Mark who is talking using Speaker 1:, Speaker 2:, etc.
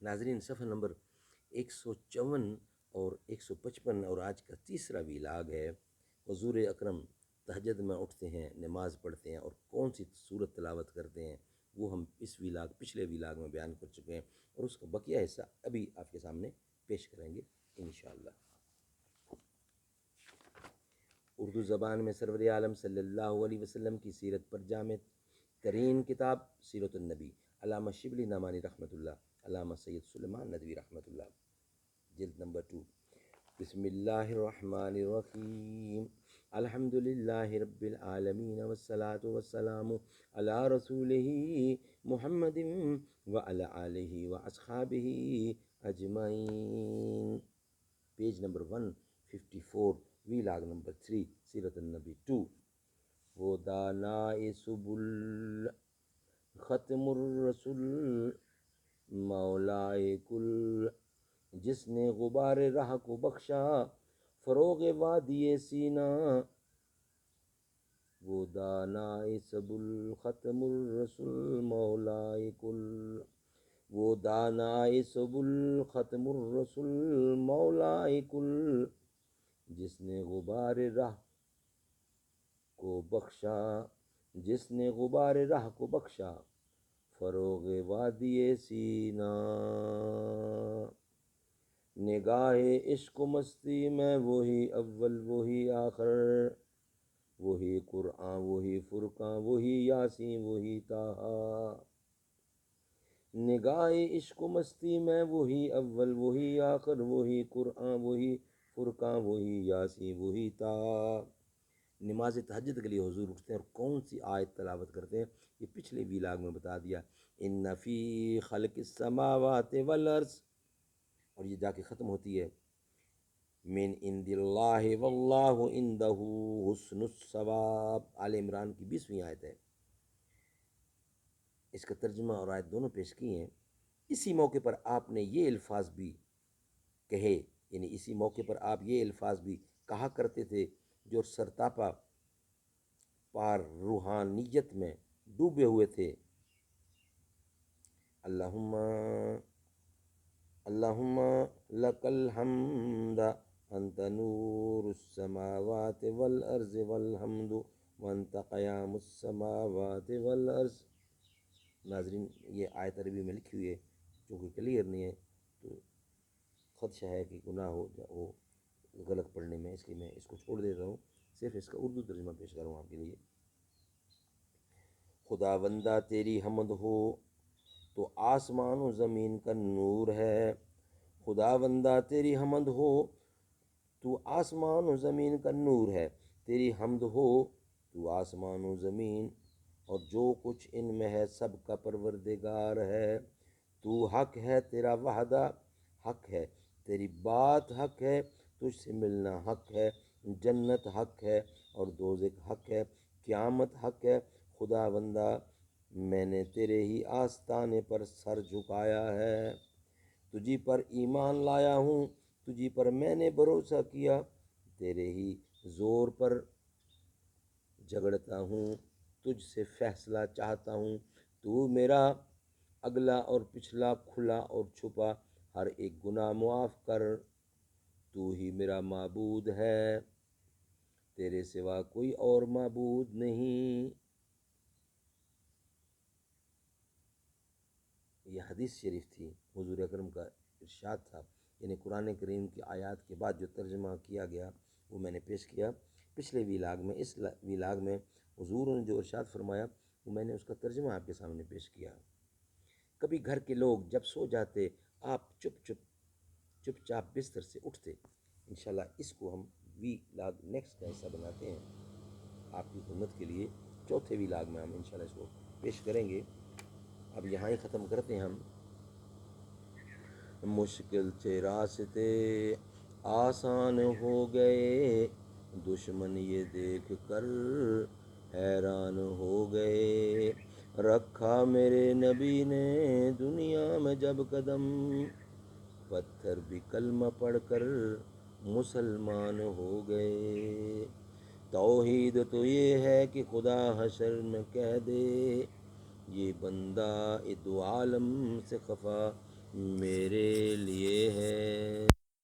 Speaker 1: ناظرین، صفحہ نمبر 154 اور 155 اور آج کا تیسرا ویلاگ ہے حضور اکرم تہجد میں اٹھتے ہیں، نماز پڑھتے ہیں اور کون سی صورت تلاوت کرتے ہیں، وہ ہم اس پچھلے ویلاگ میں بیان کر چکے ہیں اور اس کا بقیہ حصہ ابھی آپ کے سامنے پیش کریں گے انشاءاللہ۔ اردو زبان میں سرور عالم صلی اللہ علیہ وسلم کی سیرت پر جامع ترین کتاب سیرت النبی، علامہ شبلی نعمانی رحمۃ اللہ، علامہ سید سلیمان ندوی رحمۃ اللہ، جلد نمبر 2۔ بسم اللہ الرحمن الرحیم، الحمد للہ رب العالمین والصلاة والسلام علی رسولہ محمد وعلی آلہ واصحابہ اجمعین۔ پیج نمبر 154، ویلاگ نمبر 3، سیرت النبی 2۔ وہ دانائے سبل ختم الرسل مولائے کل، جس نے غبار راہ کو بخشا فروغ وادی سینا۔ وہ دانائے سبل ختم الرسل مولائے کل، وہ دانائے سبل ختم الرسل مولائے کل، جس نے غبار راہ کو بخشا، جس نے غبار راہ کو بخشا فروغ وادی سینا۔ نگاہ عشق و مستی میں وہی اول وہی آخر، وہی قرآن وہی فرقان وہی یاسین وہی طٰہٰ۔ نگاہ عشق و مستی میں وہی اول وہی آخر، وہی قرآن وہی فرقان وہی یاسین وہی طٰہٰ۔ نماز تہجد کے لیے حضور اٹھتے ہیں اور کون سی آیت تلاوت کرتے ہیں یہ پچھلے ویلاگ میں بتا دیا۔ ان فی خلق السماوات والارض، اور یہ جا کے ختم ہوتی ہے من عند اللہ واللہ عندہ حسن الثواب، آل عمران کی 20ویں آیت ہے۔ اس کا ترجمہ اور آیت دونوں پیش کی ہیں۔ اسی موقع پر آپ نے یہ الفاظ بھی کہے، یعنی اسی موقع پر آپ یہ الفاظ بھی کہا کرتے تھے جو سرتاپا پار روحانیت میں ڈوبے ہوئے تھے۔ اللہم لک الحمد انت نور السماوات والارض والحمد وانت قیام السماوات والارض۔ ناظرین، یہ آیت عربی میں لکھی ہوئی ہے، چونکہ کلیئر نہیں ہے تو خدشہ ہے کہ گناہ ہو وہ غلط پڑھنے میں، اس لیے میں اس کو چھوڑ دیتا ہوں، صرف اس کا اردو ترجمہ پیش کر رہا ہوں آپ کے لیے۔ خدا بندہ تیری حمد ہو تو آسمان و زمین کا نور ہے، خدا بندہ تیری حمد ہو تو آسمان و زمین کا نور ہے، تیری حمد ہو تو آسمان و زمین اور جو کچھ ان میں ہے سب کا پروردگار ہے۔ تو حق ہے، تیرا وعدہ حق ہے، تیری بات حق ہے، تجھ سے ملنا حق ہے، جنت حق ہے اور دوزخ حق ہے، قیامت حق ہے۔ خدا بندہ میں نے تیرے ہی آستانے پر سر جھکایا ہے، تجھی پر ایمان لایا ہوں، تجھی پر میں نے بھروسہ کیا، تیرے ہی زور پر جھگڑتا ہوں، تجھ سے فیصلہ چاہتا ہوں، تو میرا اگلا اور پچھلا کھلا اور چھپا ہر ایک گناہ معاف کر، تو ہی میرا معبود ہے، تیرے سوا کوئی اور معبود نہیں۔ یہ حدیث شریف تھی، حضور اکرم کا ارشاد تھا، یعنی قرآن کریم کی آیات کے بعد جو ترجمہ کیا گیا وہ میں نے پیش کیا پچھلے ویلاگ میں۔ اس ویلاگ میں حضور نے جو ارشاد فرمایا وہ میں نے اس کا ترجمہ آپ کے سامنے پیش کیا۔ کبھی گھر کے لوگ جب سو جاتے آپ چپ چاپ بستر سے اٹھتے۔ انشاءاللہ اس کو ہم ویلاگ نیکسٹ کا حصہ بناتے ہیں آپ کی خدمت کے لیے، چوتھے ویلاگ میں ہم انشاءاللہ اس کو پیش کریں گے۔ اب یہاں ہی ختم کرتے ہیں ہم۔ مشکل تھے راستے آسان ہو گئے، دشمن یہ دیکھ کر حیران ہو گئے، رکھا میرے نبی نے دنیا میں جب قدم، پتھر بھی کلمہ پڑھ کر مسلمان ہو گئے۔ توحید تو یہ ہے کہ خدا حشر میں کہہ دے، یہ بندہ دو عالم سے خفا میرے